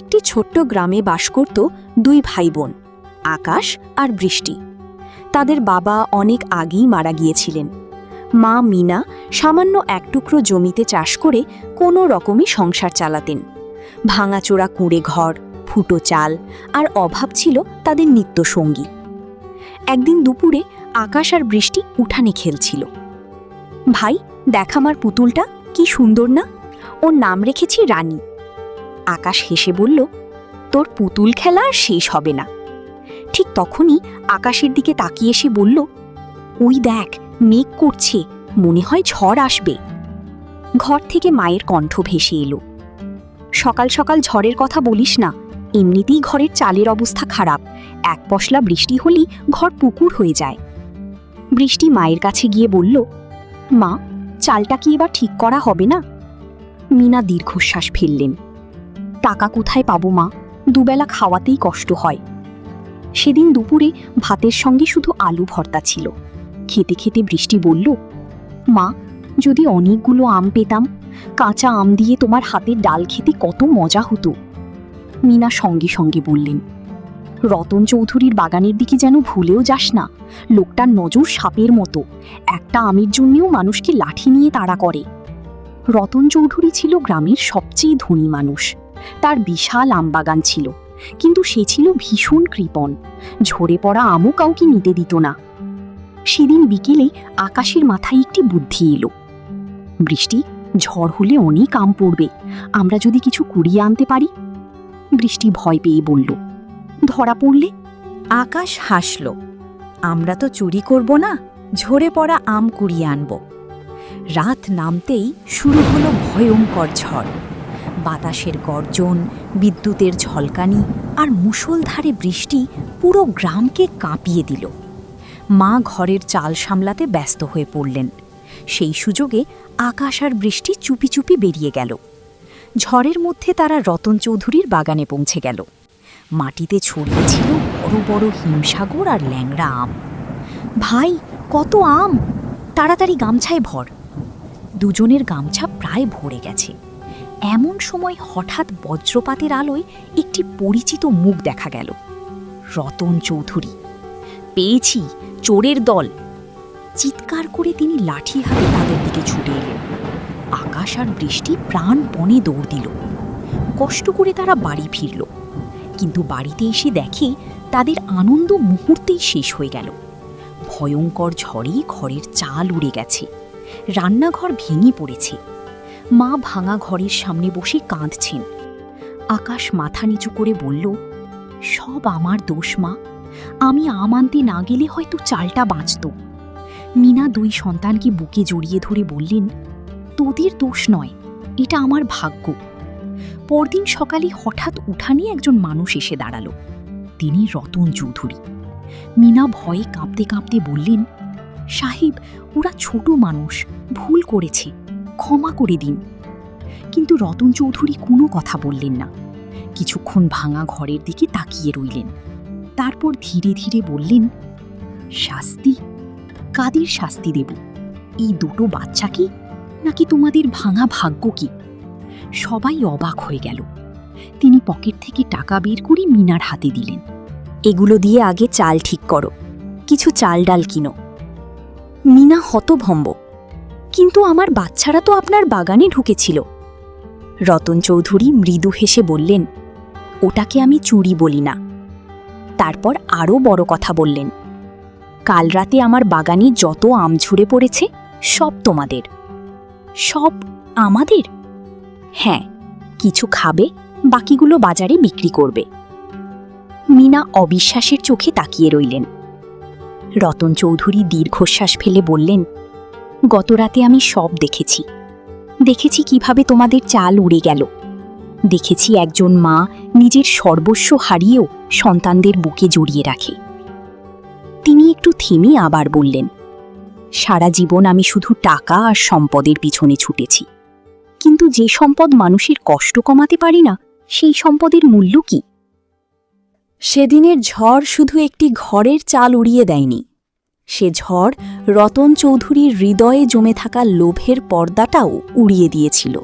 একটি ছোট্ট গ্রামে বাস করত দুই ভাই বোন, আকাশ আর বৃষ্টি। তাদের বাবা অনেক আগেই মারা গিয়েছিলেন। মা মিনা সামান্য এক টুকরো জমিতে চাষ করে কোনো রকমই সংসার চালাতেন। ভাঙাচোরা কুঁড়ে ঘর, ফুটো চাল আর অভাব ছিল তাদের নিত্যসঙ্গী। একদিন দুপুরে আকাশ আর বৃষ্টি উঠানে খেলছিল। ভাই, দেখ আমার পুতুলটা, কি সুন্দর না? ওর নাম রেখেছি রানী। আকাশ হেসে বলল, তোর পুতুল খেলা আর শেষ হবে না। ঠিক তখনই আকাশের দিকে তাকিয়ে এসে বলল, ওই দেখ, মেঘ করছে, মনে হয় ঝড় আসবে। ঘর থেকে মায়ের কণ্ঠ ভেসে এলো, সকাল সকাল ঝড়ের কথা বলিস না, এমনিতেই ঘরের চালের অবস্থা খারাপ, এক পশলা বৃষ্টি হলেই ঘর পুকুর হয়ে যায়। বৃষ্টি মায়ের কাছে গিয়ে বলল, মা, চালটা কি এবার ঠিক করা হবে না? মিনা দীর্ঘশ্বাস ফেললেন। টাকা কোথায় পাবো মা, দুবেলা খাওয়াতেই কষ্ট হয়। সেদিন দুপুরে ভাতের সঙ্গে শুধু আলু ভর্তা ছিল। খেতে খেতে বৃষ্টি বলল, মা, যদি অনেকগুলো আম পেতাম, কাঁচা আম দিয়ে তোমার হাতের ডাল খেতে কত মজা হতো। মিনা সঙ্গে সঙ্গে বললেন, রতন চৌধুরীর বাগানের দিকে যেন ভুলেও যাস না, লোকটার নজর সাপের মতো, একটা আমের জন্যেও মানুষকে লাঠি নিয়ে তাড়া করে। রতন চৌধুরী ছিল গ্রামের সবচেয়ে ধনী মানুষ। তার বিশাল আমবাগান ছিল, কিন্তু সে ছিল ভীষণ কৃপণ, ঝরে পড়া আমও কাউকে নিতে দিত না। সেদিন বিকেলে আকাশের মাথায় একটি বুদ্ধি এলো, বৃষ্টি, ঝড় হলে অনেক আম পড়বে, আমরা যদি কিছু কুড়িয়ে আনতে পারি। বৃষ্টি ভয় পেয়ে বলল, ধরা পড়লে? আকাশ হাসল, আমরা তো চুরি করব না, ঝরে পড়া আম কুড়িয়ে আনব। রাত নামতেই শুরু হলো ভয়ঙ্কর ঝড়। বাতাসের গর্জন, বিদ্যুতের ঝলকানি আর মুষলধারে বৃষ্টি পুরো গ্রামকে কাঁপিয়ে দিল। মা ঘরের চাল সামলাতে ব্যস্ত হয়ে পড়লেন। সেই সুযোগে আকাশ আর বৃষ্টি চুপি চুপি বেরিয়ে গেল। ঝড়ের মধ্যে তারা রতন চৌধুরীর বাগানে পৌঁছে গেল। মাটিতে ছড়িয়ে ছিল বড় বড় হিমসাগর আর ল্যাংড়া আম। ভাই, কত আম, তাড়াতাড়ি গামছায় ভর। দুজনের গামছা প্রায় ভরে গেছে। এমন সময় হঠাৎ বজ্রপাতের আলোয় একটি পরিচিত মুখ দেখা গেল, রতন চৌধুরী। পেয়েছি, চোরের দল! চিৎকার করে তিনি লাঠি হাতে তাদের দিকে ছুটে এলেন। আকাশ আর বৃষ্টি প্রাণপণে দৌড় দিল। কষ্ট করে তারা বাড়ি ফিরল, কিন্তু বাড়িতে এসে দেখে তাদের আনন্দ মুহূর্তেই শেষ হয়ে গেল। ভয়ঙ্কর ঝড়ে ঘরের চাল উড়ে গেছে, রান্নাঘর ভেঙে পড়েছে। মা ভাঙা ঘরের সামনে বসে কাঁদছেন। আকাশ মাথা নিচু করে বলল, সব আমার দোষ মা, আমি আম আনতে না গেলে হয়তো চালটা বাঁচত। মিনা দুই সন্তানকে বুকে জড়িয়ে ধরে বললেন, তোদের দোষ নয়, এটা আমার ভাগ্য। পরদিন সকালে হঠাৎ উঠানে একজন মানুষ এসে দাঁড়ালো। তিনি রতন চৌধুরী। মিনা ভয়ে কাঁপতে কাঁপতে বললেন, সাহেব, ওরা ছোট মানুষ, ভুল করেছে, ক্ষমা করে দিন। কিন্তু রতন চৌধুরী কোনো কথা বললেন না। কিছুক্ষণ ভাঙা ঘরের দিকে তাকিয়ে রইলেন, তারপর ধীরে ধীরে বললেন, শাস্তি? কাদের শাস্তি দেব? এই দুটো বাচ্চা কি, নাকি তোমাদের ভাঙা ভাগ্য কি? সবাই অবাক হয়ে গেল। তিনি পকেট থেকে টাকা বের করে মিনার হাতে দিলেন। এগুলো দিয়ে আগে চাল ঠিক করো, কিছু চাল ডাল কিনো। মিনা হতভম্ব, কিন্তু আমার বাচ্চারা তো আপনার বাগানে ঢুকেছিল। রতন চৌধুরী মৃদু হেসে বললেন, ওটাকে আমি চুরি বলি না। তারপর আরও বড় কথা বললেন, কাল রাতে আমার বাগানে যত আম ঝরে পড়েছে সব তোমাদের। সব আমাদের? হ্যাঁ, কিছু খাবে, বাকিগুলো বাজারে বিক্রি করবে। মিনা অবিশ্বাসের চোখে তাকিয়ে রইলেন। রতন চৌধুরী দীর্ঘশ্বাস ফেলে বললেন, গতরাতে আমি সব দেখেছি। দেখেছি কিভাবে তোমাদের চাল উড়ে গেল। দেখেছি একজন মা নিজের সর্বস্ব হারিয়েও সন্তানদের বুকে জড়িয়ে রাখে। তিনি একটু থেমে আবার বললেন, সারা জীবন আমি শুধু টাকা আর সম্পদের পিছনে ছুটেছি, কিন্তু যে সম্পদ মানুষের কষ্ট কমাতে পারি না, সেই সম্পদের মূল্য কি? সেদিনের ঝড় শুধু একটি ঘরের চাল উড়িয়ে দেয়নি, সে ঝড় রতন চৌধুরীর হৃদয়ে জমে থাকা লোভের পর্দাটাও উড়িয়ে দিয়েছিল।